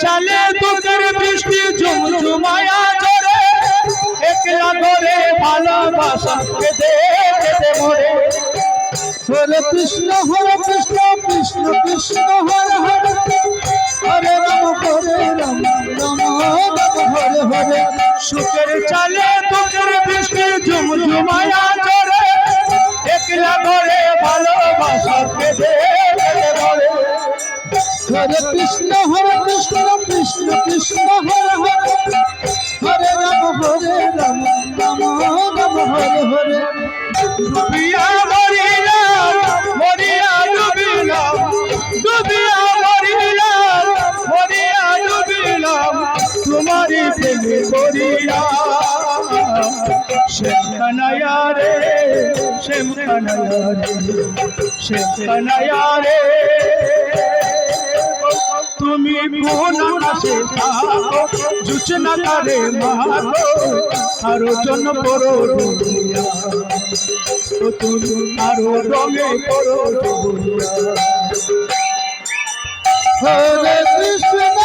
চালে দুঃখের বৃষ্টি ঝুমঝুমায়া ঝরে, একলা করে ভালোবাসা কেঁদে কেঁদে মরে। হরে কৃষ্ণ কৃষ্ণ কৃষ্ণ হরে হরে, হরে রাম রাম রাম হরে হরে। সুখের চালে দুঃখের বৃষ্টি ঝুমঝুমায়া ঝরে, একলা করে ভালোবাসা কেঁদে কেঁদে মরে। হরে কৃষ্ণ কৃষ্ণ কৃষ্ণ হরে হরে, হরে রাম রাম রাম হরে হরে। ডুবিয়া মরিলাম মরিয়া ডুবিলাম, ডুবিয়া মরিলাম মরিয়া ডুবিলাম, তোমারই প্রেমে পড়িয়া। শ্যামকানাইয়া রে শ্যামকানাইয়া রে শ্যামকানাইয়া রে, তুমি কোন আকাশে থাকো জুচনা করে মাগো, আরো জন পড়ো দুনিয়া, ও তুমি আরো রঙে পড়ো দুনিয়া। হরে কৃষ্ণ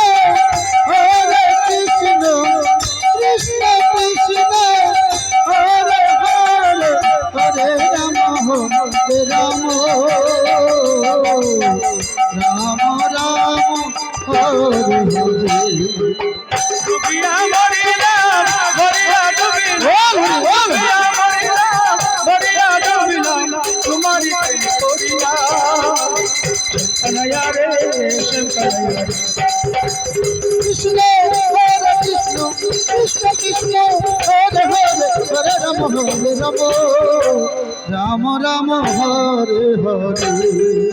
কৃষ্ণ কৃষ্ণ হরে হরে, হরে রাম রাম রাম হরে হরে। ডুবিয়া মরিলাম মরিয়া ডুবিলাম, ডুবিয়া মরিলাম মরিয়া ডুবিলাম, তোমারই প্রেমে পড়িয়া। শ্যামকানাইয়া রে শ্যামকানাইয়া রে। কৃষ্ণ হরে কৃষ্ণ কৃষ্ণ কৃষ্ণ হরে হরে, হরে রাম রাম রাম রাম হরে হরে।